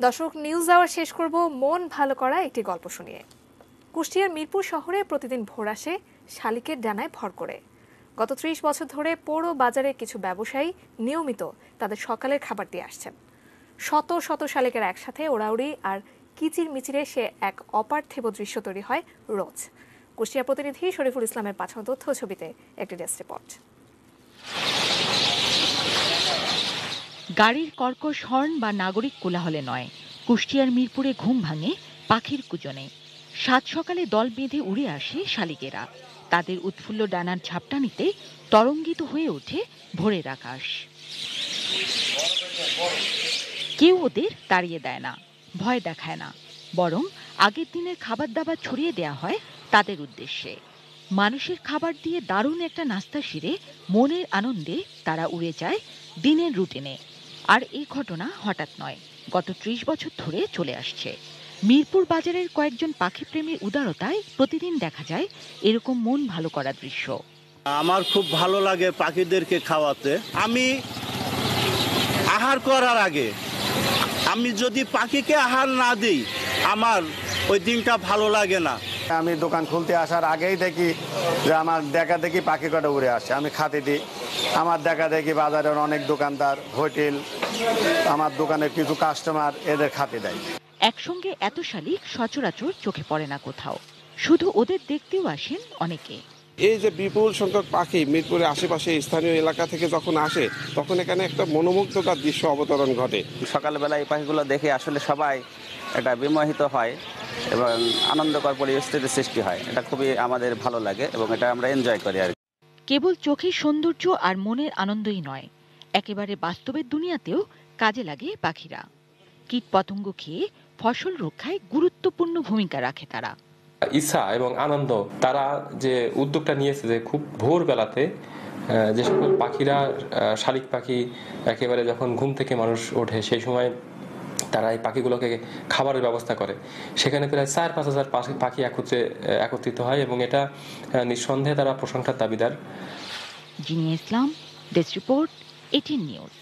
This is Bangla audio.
দর্শক, নিউজ আওয়ার শেষ করব মন ভালো করা একটি গল্প শুনিয়ে। কুষ্টিয়ার মিরপুর শহরে প্রতিদিন ভোর আসে শালিকের ডানায় ভর করে। গত ৩০ বছর ধরে পৌর বাজারে কিছু ব্যবসায়ী নিয়মিত তাদের সকালের খাবার দিয়ে আসছেন। শত শত শালিকের একসাথে ওড়াউড়ি আর কিচির মিচিরে সে এক অপার্থিব দৃশ্য তৈরি হয় রোজ। কুষ্টিয়া প্রতিনিধি শরীফুল ইসলামের পাঠানো তথ্য ছবিতে একটি ডেস্ক রিপোর্ট। গাড়ির কর্কশ হর্ন বা নাগরিক কোলাহলে নয়, কুষ্টিয়ার মিরপুরে ঘুম ভাঙে পাখির কুজনে। সাত সকালে দল বেঁধে উড়ে আসে শালিকেরা। তাদের উৎফুল্ল ডানার ঝাপটানিতে তরঙ্গিত হয়ে ওঠে ভোরের আকাশ। কেউ ওদের তাড়িয়ে দেয় না, ভয় দেখায় না, বরং আগের দিনের খাবার দাবার ছড়িয়ে দেয়া হয় তাদের উদ্দেশ্যে। মানুষের খাবার দিয়ে দারুণ একটা নাস্তা সেরে মনের আনন্দে তারা উড়ে যায় দিনের রুটিনে। আর এই ঘটনা হঠাৎ নয়, গত ৩০ বছর ধরে চলে আসছে। মিরপুর বাজারের কয়েকজন পাখিপ্রেমীর উদারতায় প্রতিদিন দেখা যায় এরকম মন ভালো করা দৃশ্য। আমার খুব ভালো লাগে পাখিদেরকে খাওয়াতে। আমি আহার করার আগে আমি যদি পাখিকে আহার না দিই, আমার ওই দিনটা ভালো লাগে না। আমি দোকান খুলতে আসার আগেই দেখি যে আমার দেখা দেখি পাখি কটা উড়ে আসে, আমি খাতে দিই। আমার দেখা দেখি বাজারের অনেক দোকানদার, হোটেল, আমার দোকানের কিছু কাস্টমার এদের খাতে দেয়। একসঙ্গে এত শালিক সচরাচর চোখে পড়ে না কোথাও, শুধু ওদের দেখতেও আসেন অনেকে। এই যে বিপুল সংখ্যক পাখি মিরপুরের আশেপাশে স্থানীয় এলাকা থেকে যখন আসে, তখন এখানে একটা মনোমুগ্ধকর দৃশ্য অবতরণ ঘটে। সকালবেলা এই পাখিগুলো দেখে আসলে সবাই এটা বিমোহিত হয় এবং আনন্দকর পরিস্থিতির সৃষ্টি হয়। এটা খুবই আমাদের ভালো লাগে এবং এটা আমরা এনজয় করি। আর কেবল চোখের সৌন্দর্য আর মনের আনন্দই নয়, একেবারে বাস্তবের দুনিয়াতেও কাজে লাগে পাখিরা। কীট পতঙ্গ খেয়ে ফসল রক্ষায় গুরুত্বপূর্ণ ভূমিকা রাখে তারা। ইচ্ছা এবং আনন্দ, তারা যে উদ্যোগটা নিয়েছে যে খুব ভোরবেলাতে যে সকল পাখিরা, শালিক পাখি একেবারে যখন ঘুম থেকে মানুষ ওঠে সেই সময় তারা এই পাখিগুলোকে খাবারের ব্যবস্থা করে। সেখানে প্রায় ৪-৫ হাজার পাখি একত্রিত হয় এবং এটা নিঃসন্দেহে তারা প্রশংসার দাবিদার। জিনিয়া ইসলাম, ডেস্ক রিপোর্ট, 18 নিউজ।